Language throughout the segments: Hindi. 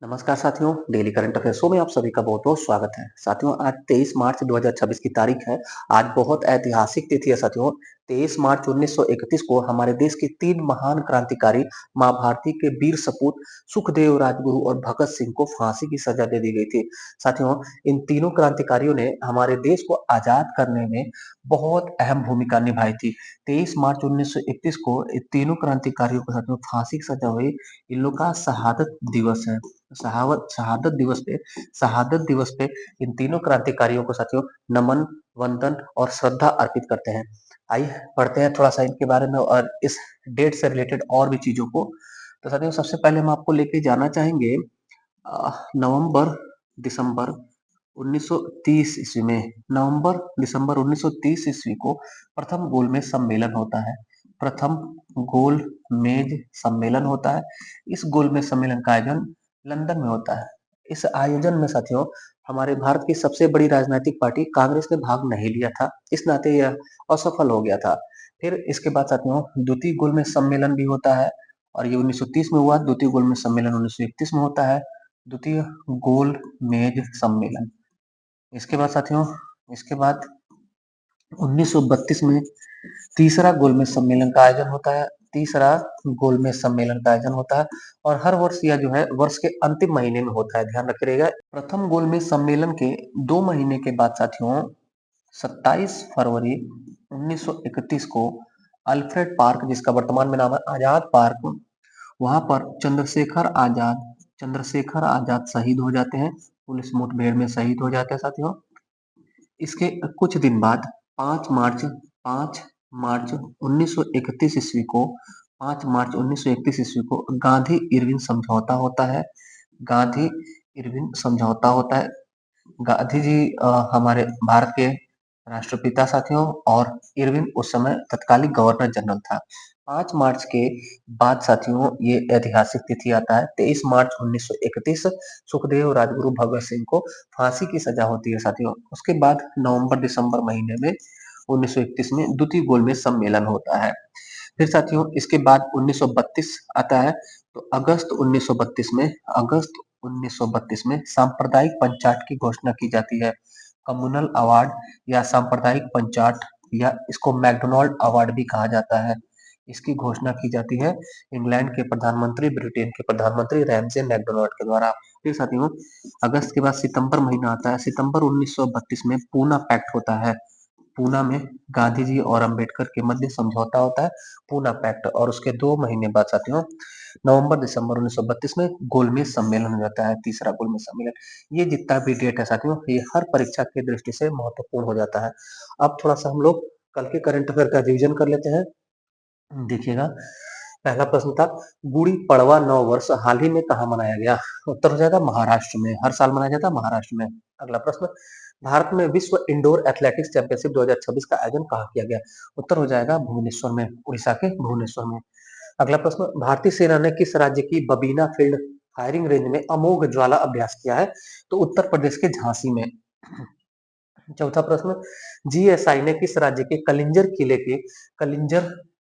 नमस्कार साथियों, डेली करंट अफेयर शो में आप सभी का बहुत-बहुत स्वागत है। साथियों, आज 23 मार्च 2026 की तारीख है। आज बहुत ऐतिहासिक तिथि है साथियों। 23 मार्च 1931 को हमारे देश के 3 महान क्रांतिकारी माँ भारती के वीर सपूत सुखदेव, राजगुरु और भगत सिंह को फांसी की सजा दे दी गई थी। साथियों, इन तीनों क्रांतिकारियों ने हमारे देश को आजाद करने में बहुत अहम भूमिका निभाई थी। 23 मार्च 1931 को इन तीनों क्रांतिकारियों को साथियों फांसी की सजा हुई। इन लोग का शहादत दिवस है। शहादत दिवस पे इन तीनों क्रांतिकारियों को साथियों नमन, वंदन और श्रद्धा अर्पित करते हैं। आइए पढ़ते हैं थोड़ा सा इनके बारे में और इस डेट से रिलेटेड और भी चीजों को। तो साथियों सबसे पहले हम आपको लेके जाना चाहेंगे नवंबर दिसंबर 1930 ईस्वी में। नवंबर दिसंबर 1930 ईस्वी को प्रथम गोलमेज सम्मेलन होता है। प्रथम गोलमेज सम्मेलन होता है। इस गोलमेज सम्मेलन का आयोजन लंदन में होता है। इस आयोजन में साथियों हमारे भारत की सबसे बड़ी राजनीतिक पार्टी कांग्रेस ने भाग नहीं लिया था। इस नाते यह असफल हो गया था। फिर इसके बाद साथियों द्वितीय गोलमेज सम्मेलन भी होता है और ये 1930 में हुआ। द्वितीय गोलमेज सम्मेलन 1931 में होता है। द्वितीय गोलमेज सम्मेलन। इसके बाद साथियों इसके बाद 1932 में तीसरा गोलमेज सम्मेलन का आयोजन होता है। तीसरा गोलमेज सम्मेलन का आयोजन होता है और हर वर्ष या जो है वर्ष के अंतिम महीने में होता है, ध्यान रखिएगा। प्रथम गोलमेज सम्मेलन के 2 महीने के बाद साथियों 27 फरवरी 1931 को अल्फ्रेड पार्क, जिसका वर्तमान में नाम है आजाद पार्क, वहां पर चंद्रशेखर आजाद शहीद हो जाते हैं। पुलिस मुठभेड़ में शहीद हो जाते हैं साथियों। इसके कुछ दिन बाद 5 मार्च 1931 ईस्वी को 5 मार्च 1931 ईस्वी को गांधी इरविन समझौता होता है। गांधी इरविन समझौता होता है। गांधी जी हमारे भारत के राष्ट्रपिता साथियों और इरविन उस समय तत्कालीन गवर्नर जनरल था। 5 मार्च के बाद साथियों ये ऐतिहासिक तिथि आता है 23 मार्च 1931। सुखदेव, राजगुरु, भगत सिंह को फांसी की सजा होती है साथियों। उसके बाद नवंबर दिसंबर महीने में 1931 में द्वितीय गोलमेज सम्मेलन होता है। फिर साथियों इसके बाद 1932 आता है। तो अगस्त 1932 में सांप्रदायिक पंचायत की घोषणा की जाती है। कम्युनल अवार्ड या सांप्रदायिक पंचायत या इसको मैकडोनाल्ड अवार्ड भी कहा जाता है। इसकी घोषणा की जाती है इंग्लैंड के प्रधानमंत्री, ब्रिटेन के प्रधानमंत्री रैमसे मैकडोनाल्ड के द्वारा। फिर साथियों अगस्त के बाद सितंबर महीना आता है। सितंबर 1932 में पूना पैक्ट होता है। पूना में गांधी जी और अंबेडकर के मध्य समझौता होता है, पूना पैक्ट। और उसके 2 महीने बाद साथियों नवंबर दिसंबर 1932 में गोलमेज सम्मेलन हो जाता है, तीसरा गोलमेज सम्मेलन। ये जितना भी डेट है साथियों ये हर परीक्षा की दृष्टि से महत्वपूर्ण हो जाता है। अब थोड़ा सा हम लोग कल के करंट अफेयर का रिवीजन कर लेते हैं। देखिएगा, पहला प्रश्न था गुड़ी पड़वा नव वर्ष हाल ही में कहाँ मनाया गया? उत्तर हो जाएगा महाराष्ट्र में। हर साल मनाया जाता है महाराष्ट्र में। अगला प्रश्न, भारत में विश्व इंडोर एथलेटिक्स चैंपियनशिप 2026 का आयोजन कहाँ किया गया? उत्तर हो जाएगा भुवनेश्वर में, उड़ीसा के भुवनेश्वर में। अगला प्रश्न, भारतीय सेना ने किस राज्य की बबीना फील्ड फायरिंग रेंज में अमोघ ज्वाला अभ्यास किया है? तो उत्तर प्रदेश के झांसी में। चौथा प्रश्न, जीएसआई ने किस राज्य के कलिंजर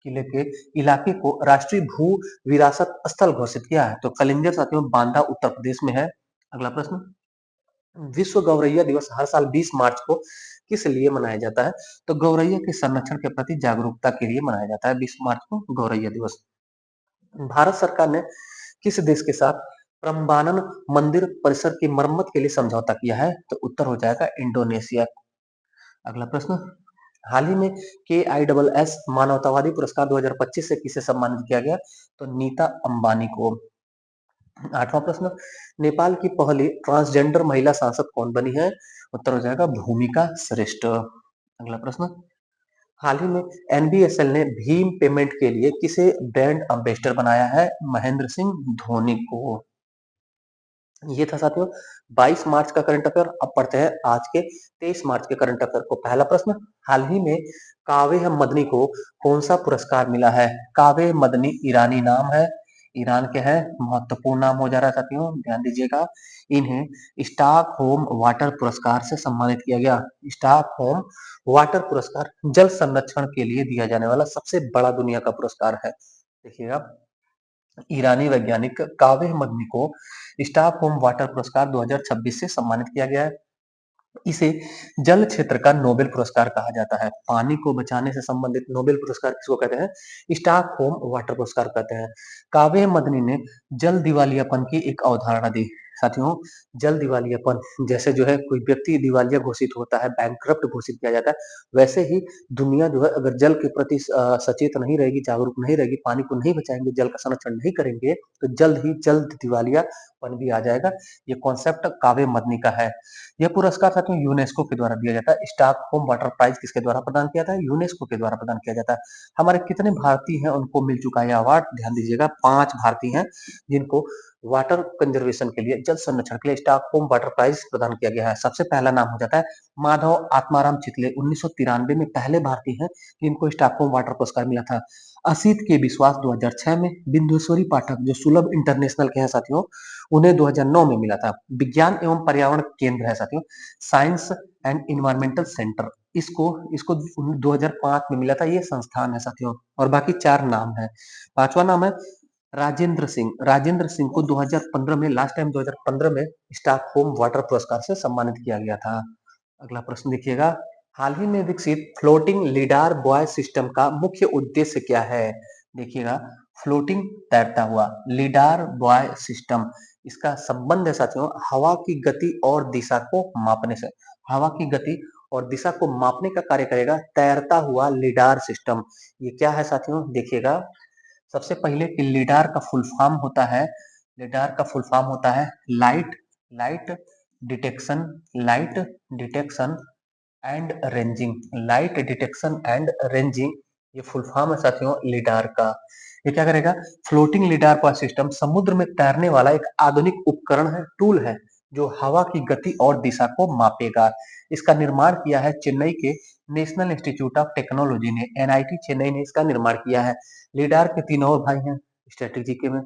किले के इलाके को राष्ट्रीय भू विरासत स्थल घोषित किया है? तो कलिंजर साथियों बांदा उत्तर प्रदेश में है। अगला प्रश्न, विश्व गौरैया दिवस हर साल 20 मार्च को किस लिए मनाया जाता है? तो गौरैया के संरक्षण के प्रति जागरूकता के लिए मनाया जाता है 20 मार्च को गौरैया दिवस। भारत सरकार ने किस देश के साथ प्रम्बानन मंदिर परिसर की मरम्मत के लिए समझौता किया है? तो उत्तर हो जाएगा इंडोनेशिया। अगला प्रश्न, हाल ही में KISS मानवतावादी पुरस्कार 2025 से किसे सम्मानित किया गया? तो नीता अंबानी को। आठवां प्रश्न, नेपाल की पहली ट्रांसजेंडर महिला सांसद कौन बनी है? उत्तर हो जाएगा भूमिका श्रेष्ठ। अगला प्रश्न, हाल ही में NBSL ने भीम पेमेंट के लिए किसे ब्रांड एम्बेसडर बनाया है? महेंद्र सिंह धोनी को। ये था साथियों 22 मार्च का करंट अफेयर। अब पढ़ते हैं आज के 23 मार्च के करंट अफेयर को। पहला प्रश्न, हाल ही में कावे मदनी को कौन सा पुरस्कार मिला है? कावे मदनी ईरानी नाम है, ईरान के हैं, महत्वपूर्ण नाम हो जा रहा है साथियों, ध्यान दीजिएगा। इन्हें स्टॉकहोम वाटर पुरस्कार से सम्मानित किया गया। स्टॉकहोम वाटर पुरस्कार जल संरक्षण के लिए दिया जाने वाला सबसे बड़ा दुनिया का पुरस्कार है। देखिएगा, ईरानी वैज्ञानिक कावे मदनी को स्टॉकहोम वाटर पुरस्कार 2026 से सम्मानित किया गया है। इसे जल क्षेत्र का नोबेल पुरस्कार कहा जाता है। पानी को बचाने से संबंधित नोबेल पुरस्कार किसको कहते हैं? स्टॉकहोम वाटर पुरस्कार कहते हैं। काव्य मदनी ने जल दिवालियापन की एक अवधारणा दी। साथियों, जल दिवालियापन जैसे जो है कोई व्यक्ति दिवालिया घोषित होता है, बैंकक्रप्ट घोषित किया जाता है, वैसे ही दुनिया जो है अगर जल के प्रति सचेत नहीं रहेगी, जागरूक नहीं रहेगी, पानी को नहीं बचाएंगे, जल का संरक्षण नहीं करेंगे, तो जल्द ही जल्द दिवालियापन भी आ जाएगा। ये कॉन्सेप्ट काव्य मदनी का है। यह पुरस्कार साथियों यूनेस्को के द्वारा दिया जाता है। स्टॉकहोम वाटर प्राइज किसके द्वारा प्रदान किया जाता है? यूनेस्को के द्वारा प्रदान किया जाता है। हमारे कितने भारतीय हैं उनको मिल चुका है यह अवार्ड? ध्यान दीजिएगा, 5 भारतीय हैं जिनको वाटर कंजर्वेशन के लिए, जल संरक्षण के लिए स्टॉकहोम वाटर प्राइज प्रदान किया गया है। सबसे पहला नाम हो जाता है माधव आत्माराम चितले, 1993 में पहले भारतीय हैं जिनको स्टॉकहोम वाटर पुरस्कार मिला था। असित के विश्वास 2006 में, बिंदुश्वरी पाठक जो सुलभ इंटरनेशनल के हैं साथियों, उन्हें 2009 में मिला था। विज्ञान एवं पर्यावरण केंद्र है साथियों, साइंस एंड इन्वायरमेंटल सेंटर, इसको इसको 2005 में मिला था। ये संस्थान है साथियों। और बाकी 4 नाम है। 5वां नाम है राजेंद्र सिंह। राजेंद्र सिंह को 2015 में, लास्ट टाइम 2015 में स्टॉकहोम वाटर पुरस्कार से सम्मानित किया गया था। अगला प्रश्न देखिएगा, हाल ही में विकसित फ्लोटिंग लिडार बॉय सिस्टम का मुख्य उद्देश्य क्या है? देखिएगा, फ्लोटिंग तैरता हुआ लिडार बॉय सिस्टम, इसका संबंध है साथियों हवा की गति और दिशा को मापने से। हवा की गति और दिशा को मापने का कार्य करेगा तैरता हुआ लिडार सिस्टम। ये क्या है साथियों? देखिएगा, सबसे पहले कि लिडार का फुल फॉर्म होता है, लिडार का फुल फॉर्म होता है light light detection light detection and ranging. Light detection and ranging, ये फुल फॉर्म है साथियों लिडार का। ये क्या करेगा? फ्लोटिंग लिडार का सिस्टम समुद्र में तैरने वाला एक आधुनिक उपकरण है, टूल है, जो हवा की गति और दिशा को मापेगा। इसका निर्माण किया है चेन्नई के नेशनल इंस्टीट्यूट ऑफ टेक्नोलॉजी ने, एनआईटी चेन्नई ने इसका निर्माण किया है। लिडार के 3 और भाई हैं स्ट्रेटेजी के में।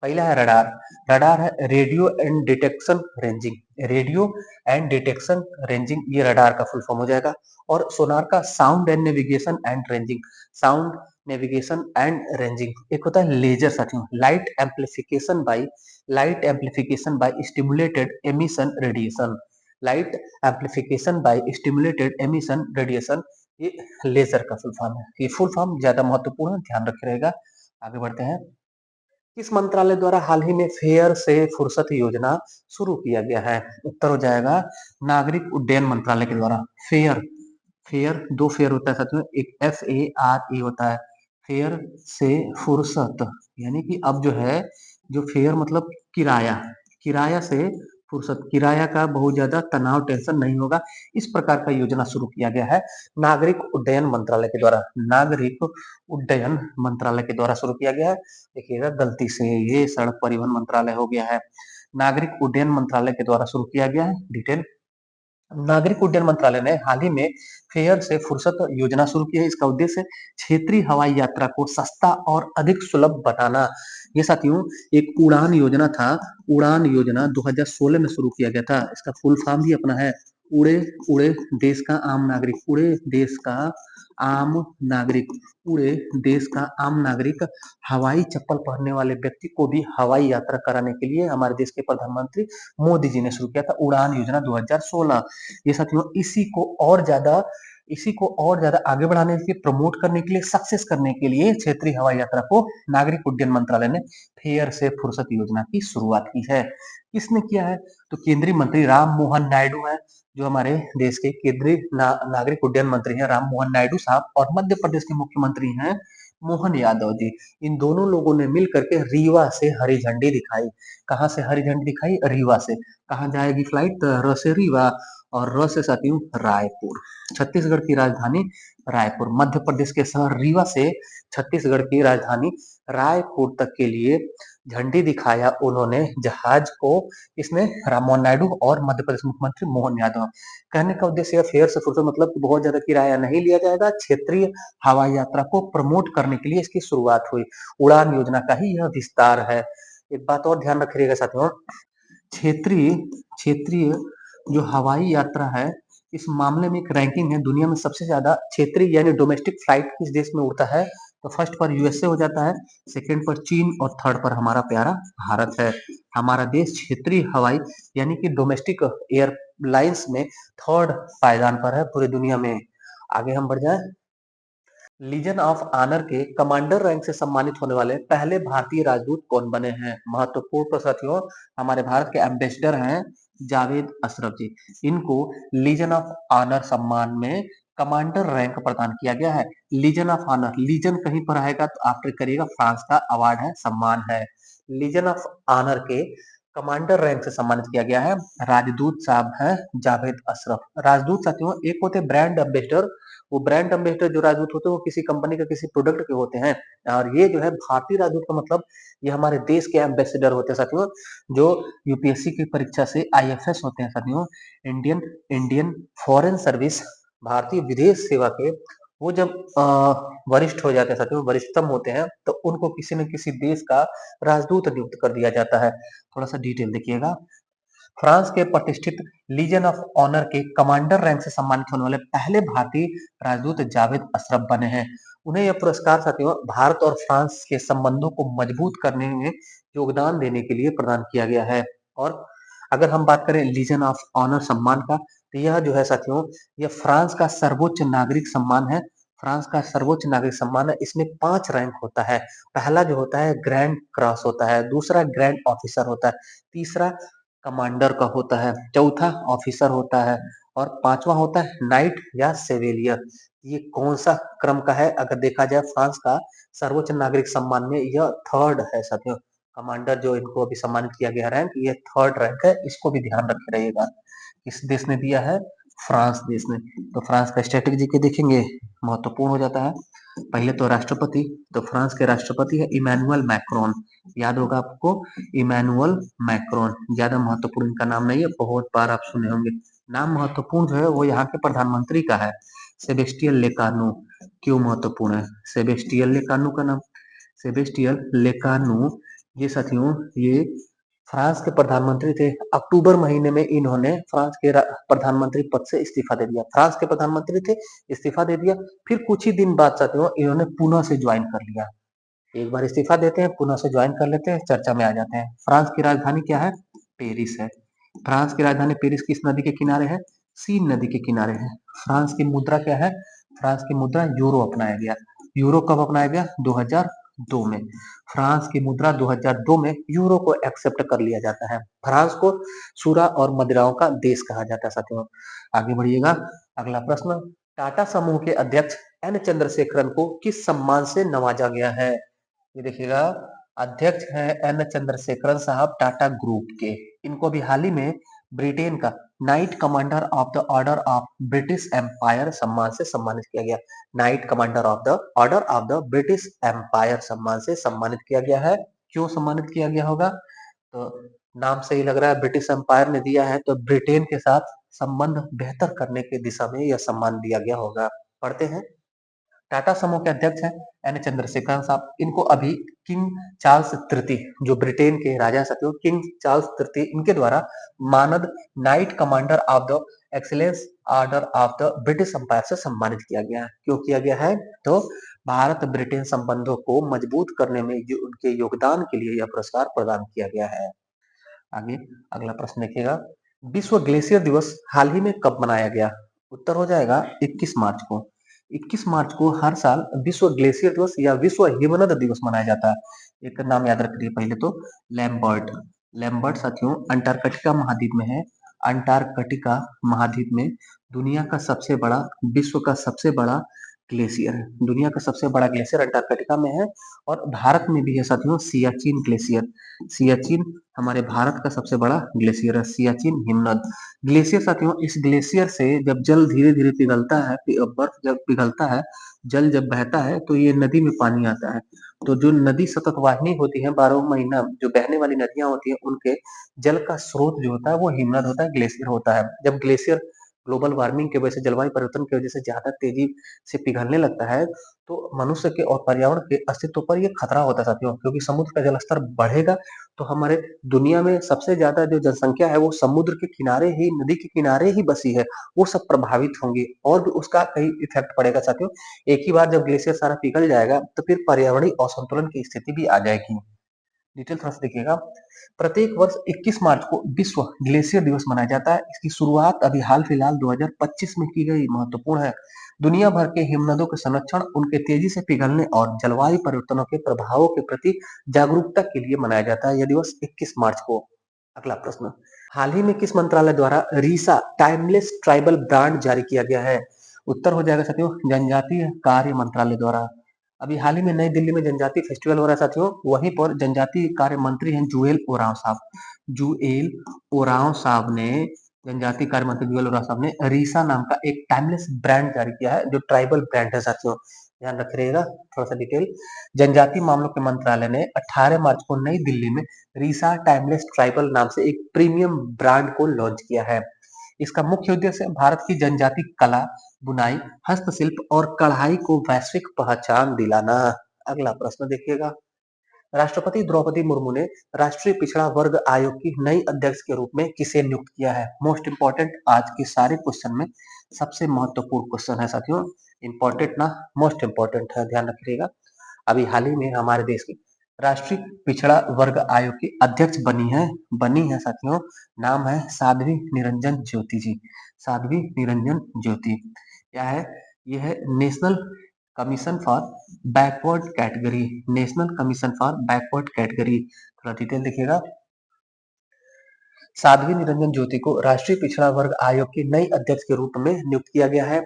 पहला है रडार। रडार है radio and detection ranging. Radio and detection ranging, ये रडार का फुल फॉर्म हो जाएगा। और सोनार का sound and navigation and ranging. Sound navigation and ranging. एक होता है लेजर साथियों, light amplification by stimulated emission radiation. Light amplification by stimulated emission radiation, ये लेजर का फुल फॉर्म है। ये फुल फॉर्म ज्यादा महत्वपूर्ण है, ध्यान रखे रहेगा। आगे बढ़ते हैं, किस मंत्रालय द्वारा हाल ही में फेयर से फुर्सत योजना शुरू किया गया है? उत्तर हो जाएगा नागरिक उड्डयन मंत्रालय के द्वारा। फेयर, फेयर 2 फेयर होता है साथियों, एक FARE होता है, फेयर से फुर्सत, यानी कि अब जो है, जो फेयर मतलब किराया, किराया से फुर्सत, किराया का बहुत ज्यादा तनाव, टेंशन नहीं होगा, इस प्रकार का योजना शुरू किया गया है नागरिक उड्डयन मंत्रालय के द्वारा। नागरिक उड्डयन मंत्रालय के द्वारा शुरू किया गया है। देखिएगा, गलती से ये सड़क परिवहन मंत्रालय हो गया है। नागरिक उड्डयन मंत्रालय के द्वारा शुरू किया गया है। डिटेल, नागरिक उड्डयन मंत्रालय ने हाल ही में फेयर से फुर्सत योजना शुरू की है। इसका उद्देश्य क्षेत्रीय हवाई यात्रा को सस्ता और अधिक सुलभ बनाना। ये साथियों एक उड़ान योजना था। उड़ान योजना 2016 में शुरू किया गया था। इसका फुल फॉर्म भी अपना है उड़े उड़े देश का आम नागरिक। उड़े देश का आम नागरिक, उड़े देश का आम नागरिक। हवाई चप्पल पहनने वाले व्यक्ति को भी हवाई यात्रा कराने के लिए हमारे देश के प्रधानमंत्री मोदी जी ने शुरू किया था उड़ान योजना 2016। ये साथियों इसी को और ज्यादा आगे बढ़ाने के लिए, प्रमोट करने के लिए, सक्सेस करने के लिए क्षेत्रीय हवाई यात्रा को नागरिक उड्डयन मंत्रालय ने फेयर से फुर्सत योजना की शुरुआत की है। किसने किया है? तो केंद्रीय मंत्री राम मोहन नायडू है, जो हमारे देश के केंद्रीय नागरिक उड्डयन मंत्री हैं राम मोहन नायडू साहब, और मध्य प्रदेश के मुख्यमंत्री हैं मोहन यादव जी। इन दोनों लोगों ने मिल करके रीवा से हरी झंडी दिखाई। कहाँ से हरी झंडी दिखाई? रीवा से। कहाँ जाएगी फ्लाइट? र से रीवा और र से साथियों रायपुर। छत्तीसगढ़ की राजधानी रायपुर, मध्य प्रदेश के शहर रीवा से छत्तीसगढ़ की राजधानी रायपुर तक के लिए झंडी दिखाया उन्होंने जहाज को। इसमें राम मोहन नायडू और मध्य प्रदेश मुख्यमंत्री मोहन यादव। कहने का उद्देश्य फेयर से फुर्सत मतलब कि बहुत ज्यादा किराया नहीं लिया जाएगा, क्षेत्रीय हवाई यात्रा को प्रमोट करने के लिए इसकी शुरुआत हुई। उड़ान योजना का ही यह विस्तार है। एक बात और ध्यान रखिएगा साथियों, क्षेत्रीय क्षेत्रीय जो हवाई यात्रा है, इस मामले में एक रैंकिंग है, दुनिया में सबसे ज्यादा क्षेत्रीय यानी डोमेस्टिक फ्लाइट किस देश में उड़ता है? तो फर्स्ट पर यूएसए हो जाता है, सेकंड पर चीन और थर्ड पर हमारा प्यारा भारत है। हमारा देश क्षेत्रीय हवाई यानी कि डोमेस्टिक एयरलाइंस में थर्ड पायदान पर है पूरी दुनिया में। आगे हम बढ़ जाए। लीजन ऑफ ऑनर के कमांडर रैंक से सम्मानित होने वाले पहले भारतीय राजदूत कौन बने हैं? महत्वपूर्ण प्रश्न साथियों, हमारे भारत के एम्बेसडर हैं जावेद अशरफ जी। इनको लीजन ऑफ ऑनर सम्मान में कमांडर रैंक प्रदान किया गया है। लीजन ऑफ ऑनर, लीजन कहीं पर आएगा तो आप ट्रिक करिएगा, फ्रांस का अवार्ड है, सम्मान है। लीजन ऑफ ऑनर के कमांडर रैंक से सम्मानित किया गया है। राजदूत साहब हैं जावेद अशरफ। राजदूत साथियों एक होते ब्रांड एम्बेसडर, वो ब्रांड एम्बेसडर जो राजदूत होते हैं वो किसी कंपनी का किसी प्रोडक्ट के होते हैं, और ये जो है भारतीय राजदूत का मतलब ये हमारे देश के एम्बेसडर होते हैं साथियों, जो यूपीएससी की परीक्षा से आईएफएस होते हैं साथियों, इंडियन इंडियन फॉरेन सर्विस, भारतीय विदेश सेवा के वो जब वरिष्ठ हो जाते हैं साथियों, वरिष्ठतम होते हैं, तो उनको किसी न किसी देश का राजदूत नियुक्त कर दिया जाता है। थोड़ा सा डिटेल देखिएगा। फ्रांस के प्रतिष्ठित लीजन ऑफ ऑनर के कमांडर रैंक से सम्मानित होने वाले पहले भारतीय राजदूत जावेद अशरफ बने हैं। उन्हें यह पुरस्कार साथियों भारत और फ्रांस के संबंधों को मजबूत करने में योगदान देने के लिए प्रदान किया गया है। और अगर हम बात करें लीजन ऑफ ऑनर सम्मान का, तो यह जो है साथियों, यह फ्रांस का सर्वोच्च नागरिक सम्मान है। फ्रांस का सर्वोच्च नागरिक सम्मान है। इसमें 5 रैंक होता है। पहला जो होता है ग्रैंड क्रॉस होता है, दूसरा ग्रैंड ऑफिसर होता है, तीसरा कमांडर का होता है, चौथा ऑफिसर होता है, और पांचवा होता है नाइट या सेवेलियर। ये कौन सा क्रम का है? अगर देखा जाए फ्रांस का सर्वोच्च नागरिक सम्मान में यह थर्ड है साथियों। कमांडर जो इनको अभी सम्मानित किया गया रैंक, ये थर्ड रैंक है, इसको भी ध्यान रखे रहिएगा। किस देश ने दिया है? फ्रांस देश ने। तो फ्रांस का स्टैटिक जीके देखेंगे, महत्वपूर्ण हो जाता है। पहले तो राष्ट्रपति, तो फ्रांस के राष्ट्रपति है इमैनुअल मैक्रोन। याद होगा आपको, इमैनुअल मैक्रोन, ज्यादा महत्वपूर्ण इनका नाम नहीं है, बहुत बार आप सुने होंगे। नाम महत्वपूर्ण जो है वो यहाँ के प्रधानमंत्री का है, सेबेस्टियन लेकानू। क्यों महत्वपूर्ण है सेबेस्टियन लेकानू का नाम? सेबेस्टियन लेकानू ये साथियों, ये फ्रांस के प्रधानमंत्री थे। अक्टूबर महीने में इन्होंने फ्रांस के प्रधानमंत्री पद से इस्तीफा दे दिया। फ्रांस के प्रधानमंत्री थे, इस्तीफा दे दिया, फिर कुछ ही दिन बाद साथियों इन्होंने पुनः से ज्वाइन कर लिया। एक बार इस्तीफा देते हैं, पुनः से ज्वाइन कर लेते हैं, चर्चा में आ जाते हैं। फ्रांस की राजधानी क्या है? पेरिस है। फ्रांस की राजधानी पेरिस किस नदी के किनारे है? सीन नदी के किनारे है। फ्रांस की मुद्रा क्या है? फ्रांस की मुद्रा यूरो अपनाया गया। यूरो कब अपनाया गया? 2002 में। फ्रांस की मुद्रा 2002 में यूरो को एक्सेप्ट कर लिया जाता है। फ्रांस को सूरा और मदिराओं का देश कहा जाता है साथियों। आगे बढ़िएगा। अगला प्रश्न, टाटा समूह के अध्यक्ष एन चंद्रशेखरन को किस सम्मान से नवाजा गया है? ये देखिएगा, अध्यक्ष है एन चंद्रशेखरन साहब टाटा ग्रुप के। इनको भी हाल ही में ब्रिटेन का knight commander of the order of British Empire सम्मान से सम्मानित किया गया। Knight commander of the order of the British Empire सम्मान से सम्मानित किया गया है। क्यों सम्मानित किया गया होगा? तो नाम से ही लग रहा है ब्रिटिश एम्पायर ने दिया है, तो ब्रिटेन के साथ संबंध बेहतर करने की दिशा में यह सम्मान दिया गया होगा। पढ़ते हैं। टाटा समूह के अध्यक्ष हैं एन चंद्रशेखरन साहब। इनको अभी किंग चार्ल्स तृतीय, जो ब्रिटेन के राजा साथियों, किंग चार्ल्स तृतीय, इनके द्वारा मानद knight commander of the excellence order of the British Empire से सम्मानित किया गया है। क्यों किया गया है? तो भारत ब्रिटेन संबंधों को मजबूत करने में जो उनके योगदान के लिए यह पुरस्कार प्रदान किया गया है। आगे अगला प्रश्न देखिएगा। विश्व ग्लेशियर दिवस हाल ही में कब मनाया गया? उत्तर हो जाएगा 21 मार्च को। 21 मार्च को हर साल विश्व ग्लेशियर दिवस या विश्व हिमनद दिवस मनाया जाता है। एक नाम याद रखिए पहले तो, लैम्बर्ट। लैम्बर्ट साथियों अंटार्कटिका महाद्वीप में है। अंटार्कटिका महाद्वीप में दुनिया का सबसे बड़ा, विश्व का सबसे बड़ा ग्लेशियर है। दुनिया का सबसे बड़ा ग्लेशियर अंटार्कटिका में है। और भारत में भी है साथियों सियाचिन ग्लेशियर। सियाचिन हमारे भारत का सबसे बड़ा ग्लेशियर है, सियाचिन हिमनद। ग्लेशियर साथियों, इस ग्लेशियर से जब जल धीरे धीरे पिघलता है, बर्फ जब पिघलता है, जल जब बहता है, तो ये नदी में पानी आता है। तो जो नदी सतत वाहिनी होती है, 12 महीना जो बहने वाली नदियां होती है, उनके जल का स्रोत जो होता है वो हिमनद होता है, ग्लेशियर होता है। जब ग्लेशियर ग्लोबल वार्मिंग की वजह से, जलवायु परिवर्तन की वजह से ज़्यादा तेज़ी से पिघलने लगता है, तो मनुष्य के और पर्यावरण के अस्तित्व पर ये खतरा होता है साथियों, क्योंकि समुद्र का जलस्तर बढ़ेगा, तो हमारे दुनिया में सबसे ज़्यादा जो जनसंख्या है वो समुद्र के किनारे ही, नदी के किनारे ही बसी है, वो सब प्रभावित होंगी और भी उसका कई इफ़ेक्ट पड़ेगा साथियों। एक ही बार जब ग्लेशियर सारा पिघल जाएगा, तो फिर पर्यावरणीय असंतुलन की स्थिति भी आ जाएगी। डिटेल थोड़ा सा देखिएगा। प्रत्येक वर्ष 21 मार्च को विश्व ग्लेशियर दिवस मनाया जाता है। इसकी शुरुआत अभी हाल फिलहाल 2025 में की गई, महत्वपूर्ण है। दुनिया भर के हिमनदों के संरक्षण, उनके तेजी से पिघलने और जलवायु परिवर्तनों के प्रभावों के प्रति जागरूकता के लिए मनाया जाता है यह दिवस 21 मार्च को। अगला प्रश्न, हाल ही में किस मंत्रालय द्वारा रीसा टाइमलेस ट्राइबल ब्रांड जारी किया गया है? उत्तर हो जाएगा साथियों, जनजातीय कार्य मंत्रालय द्वारा। अभी हाल ही में नई दिल्ली में जनजातीय फेस्टिवल हो रहा है साथियों, वहीं पर जनजातीय कार्य मंत्री हैं जुएल ओरांव साहब। जुएल ओरांव साहब ने, जनजातीय कार्य मंत्री जुएल ओरांव साहब ने रीसा नाम का एक टाइमलेस ब्रांड जारी किया है, जो ट्राइबल ब्रांड है साथियों। ध्यान रखिएगा, थोड़ा सा डिटेल। जनजातीय मामलों के मंत्रालय ने 18 मार्च को नई दिल्ली में रीसा टाइमलेस ट्राइबल नाम से एक प्रीमियम ब्रांड को लॉन्च किया है। इसका मुख्य उद्देश्य भारत की जनजातीय कला, बुनाई, हस्तशिल्प और कढ़ाई को वैश्विक पहचान दिलाना। अगला प्रश्न देखिएगा। राष्ट्रपति द्रौपदी मुर्मू ने राष्ट्रीय पिछड़ा वर्ग आयोग की नई अध्यक्ष के रूप में किसे नियुक्त किया है? मोस्ट इंपॉर्टेंट, आज के सारे क्वेश्चन में सबसे महत्वपूर्ण क्वेश्चन है साथियों। इंपॉर्टेंट ना, मोस्ट इंपॉर्टेंट है, ध्यान रखिएगा। अभी हाल ही में हमारे देश की राष्ट्रीय पिछड़ा वर्ग आयोग की अध्यक्ष बनी है साथियों। नाम है साध्वी निरंजन ज्योति जी। साध्वी निरंजन ज्योति क्या है? यह है national commission for backward category. National commission for backward category, थोड़ा डिटेल देखिएगा। साध्वी निरंजन ज्योति को राष्ट्रीय पिछड़ा वर्ग आयोग की नई अध्यक्ष के रूप में नियुक्त किया गया है।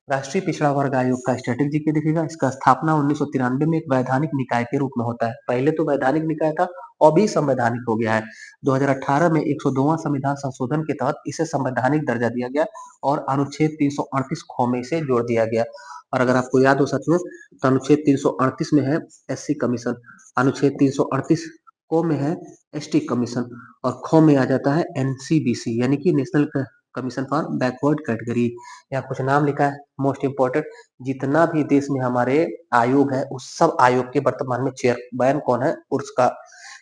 राष्ट्रीय पिछड़ा वर्ग आयोग का स्टैटिक जीके देखिएगा। इसका स्थापना 1993 में एक वैधानिक निकाय के रूप में होता है। पहले तो वैधानिक निकाय था, अभी संवैधानिक हो गया है। 2018 में 102वां संविधान संशोधन के तहत इसे संवैधानिक दर्जा दिया गया और अनुच्छेद 338 ख में इसे जोड़ दिया गया। और अगर आपको याद हो साथियों, तो अनुच्छेद 338 में है एससी कमीशन, अनुच्छेद 338 को में है एसटी कमीशन, और ख में आ जाता है एनसीबीसी, यानी कि national commission for backward category. यहाँ कुछ नाम लिखा है, मोस्ट इंपोर्टेंट। जितना भी देश में हमारे आयोग है, उस सब आयोग के वर्तमान में चेयरमैन कौन है और उसका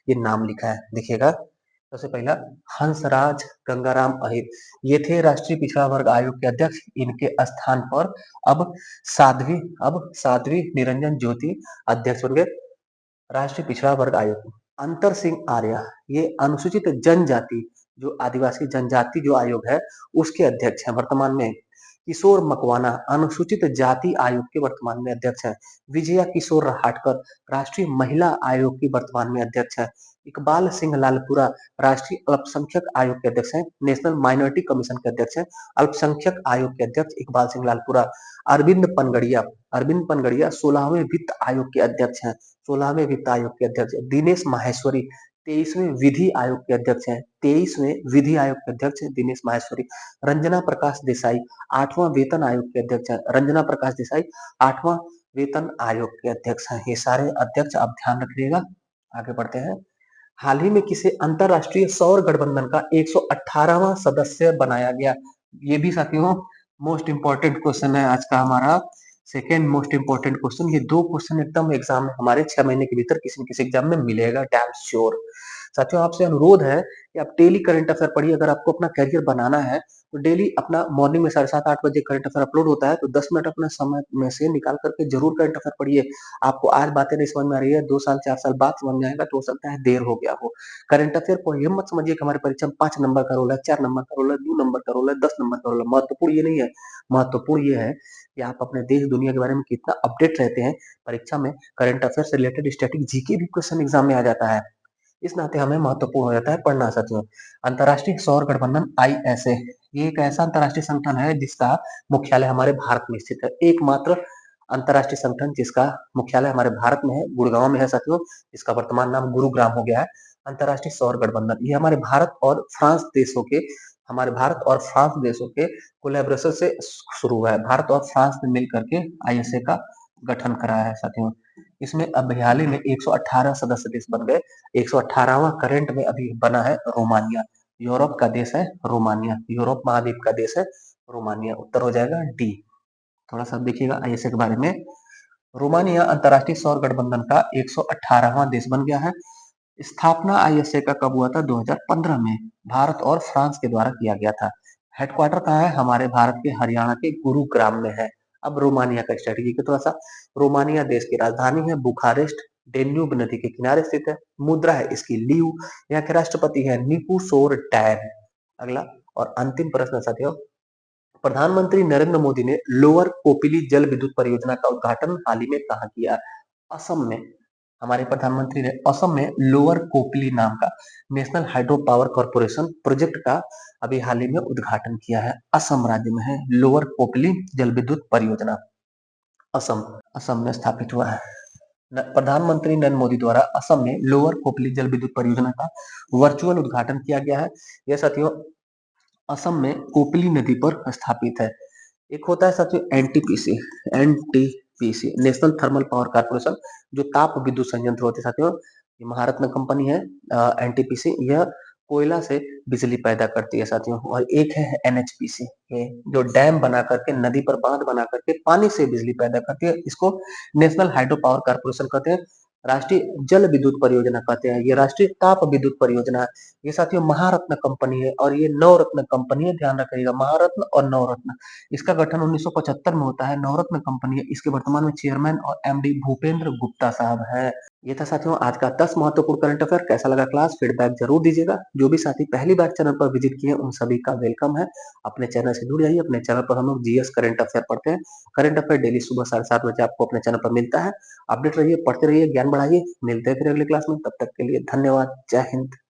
ये नाम लिखा है, देखिएगा। सबसे पहला हंसराज गंगाराम अहिर, ये थे राष्ट्रीय पिछड़ा वर्ग आयोग के अध्यक्ष। इनके स्थान पर अब साध्वी निरंजन ज्योति अध्यक्ष बन गए राष्ट्रीय पिछड़ा वर्ग आयोग। अंतर सिंह आर्य, ये अनुसूचित जनजाति, जो आदिवासी जनजाति जो आयोग है, उसके अध्यक्ष हैं वर्तमान में। किशोर मकवाना, अनुसूचित जाति आयोग के वर्तमान में अध्यक्ष हैं। विजया किशोर रहाटकर, राष्ट्रीय महिला आयोग की वर्तमान में अध्यक्ष हैं। इकबाल सिंह लालपुरा, राष्ट्रीय अल्पसंख्यक आयोग के अध्यक्ष हैं। नेशनल माइनॉरिटी कमीशन के अध्यक्ष हैं। अल्पसंख्यक आयोग के अध्यक्ष इकबाल सिंह लालपुरा। अरविंद पनगड़िया 16वें वित्त आयोग के अध्यक्ष हैं। 16वें वित्त आयोग के अध्यक्ष दिनेश माहेश्वरी 23वें विधि आयोग के अध्यक्ष हैं। 23वें विधि आयोग के अध्यक्ष दिनेश माहेश्वरी। रंजना प्रकाश देसाई 8वां वेतन आयोग के अध्यक्ष हैं। रंजना प्रकाश देसाई 8वां वेतन आयोग के अध्यक्ष हैं। ये सारे अध्यक्ष आप ध्यान रखिएगा। आगे बढ़ते हैं। हाल ही में किसे अंतरराष्ट्रीय सौर गठबंधन का 118वां सदस्य बनाया गया? ये भी साथियों मोस्ट इंपॉर्टेंट क्वेश्चन है आज का हमारा, सेकेंड मोस्ट इंपॉर्टेंट क्वेश्चन। ये दो क्वेश्चन एकदम एग्जाम में हमारे 6 महीने के भीतर किसी न किसी एग्जाम में मिलेगा, डैम श्योर। साथियों आपसे अनुरोध है कि आप डेली करंट अफेयर पढ़िए। अगर आपको अपना करियर बनाना है तो डेली अपना मॉर्निंग में 7:30-8 बजे करंट अफेयर अपलोड होता है, तो 10 मिनट अपना समय में से निकाल करके जरूर करंट अफेयर पढ़िए। आपको आज बातें नहीं समझ में आ रही है, 2 साल 4 साल बाद समझ में आएगा, तो हो सकता है देर हो गया हो। करंट अफेयर को ये मत समझिए कि हमारी परीक्षा में 5 नंबर का रोल है, 4 नंबर का रोल है, 2 नंबर का रोल है, 10 नंबर का रोल है। महत्वपूर्ण ये नहीं है, महत्वपूर्ण ये है कि आप अपने देश दुनिया के बारे में कितना अपडेट रहते हैं। परीक्षा में करंट अफेयर से रिलेटेड स्टैटिक जीके भी क्वेश्चन एग्जाम में आ जाता है, इस नाते हमें महत्वपूर्ण हो जाता है पढ़ना साथियों। अंतर्राष्ट्रीय सौर गठबंधन आईएसए, ये एक ऐसा अंतर्राष्ट्रीय संगठन है जिसका मुख्यालय हमारे भारत में स्थित है। एकमात्र अंतर्राष्ट्रीय संगठन जिसका मुख्यालय हमारे भारत में है, गुड़गांव में है साथियों। इसका वर्तमान नाम गुरुग्राम हो गया है। अंतर्राष्ट्रीय सौर गठबंधन ये हमारे भारत और फ्रांस देशों के कोलैबोरेशन से शुरू हुआ है। भारत और फ्रांस ने मिल करके आईएसए का गठन कराया है साथियों। इसमें अब हाल ही में 118 सदस्य देश बन गए। 118वां करंट में अभी बना है रोमानिया। यूरोप का देश है रोमानिया, यूरोप महाद्वीप का देश है रोमानिया उत्तर हो जाएगा डी। थोड़ा सा देखिएगा आईएसए के बारे में। रोमानिया अंतर्राष्ट्रीय सौर गठबंधन का 118वां देश बन गया है। स्थापना आईएसए का कब हुआ था? 2015 में भारत और फ्रांस के द्वारा किया गया था। हेडक्वार्टर कहाँ है? हमारे भारत के हरियाणा के गुरुग्राम में है। अब रोमानिया का स्ट्रेटेजी के थोड़ा सा। रोमानिया देश की राजधानी है बुखारेस्ट, डेन्यूब नदी के किनारे स्थित है। मुद्रा है इसकी लीव। यहाँ के राष्ट्रपति है निकोसोर डैन। अगला और अंतिम प्रश्न साथियों, प्रधानमंत्री नरेंद्र मोदी ने लोअर कोपिली जल विद्युत परियोजना का उद्घाटन हाल ही में कहाँ किया? असम में। हमारे प्रधानमंत्री ने असम में लोअर कोपिली नाम का national hydro power corporation project का अभी हाल ही में उद्घाटन किया है। असम राज्य में है लोअर कोपिली जल विद्युत परियोजना। असम असम में स्थापित हुआ है। प्रधानमंत्री नरेंद्र मोदी द्वारा असम में लोअर कोपिली जल विद्युत परियोजना का वर्चुअल उद्घाटन किया गया है। यह साथियों असम में कोपिली नदी पर स्थापित है। एक होता है साथियों NTPC. NTPC national thermal power corporation, जो ताप विद्युत संयंत्र होते हैं साथियों, ये महारत्न कंपनी है। एनटीपीसी यह कोयला से बिजली पैदा करती है साथियों। और एक है एनएचपीसी, ये जो डैम बना करके, नदी पर बांध बना करके पानी से बिजली पैदा करती है। इसको नेशनल हाइड्रो पावर कॉर्पोरेशन कहते हैं। राष्ट्रीय जल विद्युत परियोजना कहते हैं। ये राष्ट्रीय ताप विद्युत परियोजना है। ये साथियों महारत्न कंपनी है और ये नवरत्न कंपनी है, ध्यान रखिएगा, महारत्न और नवरत्न। इसका गठन 1975 में होता है। नवरत्न कंपनी है। इसके वर्तमान में चेयरमैन और एमडी भूपेंद्र गुप्ता साहब है। ये था साथियों आज का 10 महत्वपूर्ण करंट अफेयर। कैसा लगा क्लास? फीडबैक जरूर दीजिएगा। जो भी साथी पहली बार चैनल पर विजिट किए उन सभी का वेलकम है। अपने चैनल से जुड़ जाइए। अपने चैनल पर हम लोग जीएस करंट अफेयर पढ़ते हैं। करंट अफेयर डेली सुबह 7:30 बजे आपको अपने चैनल पर मिलता है। अपडेट रहिए, पढ़ते रहिए, ज्ञान बढ़ाइए। मिलते हैं फिर अगली क्लास में। तब तक के लिए धन्यवाद। जय हिंद।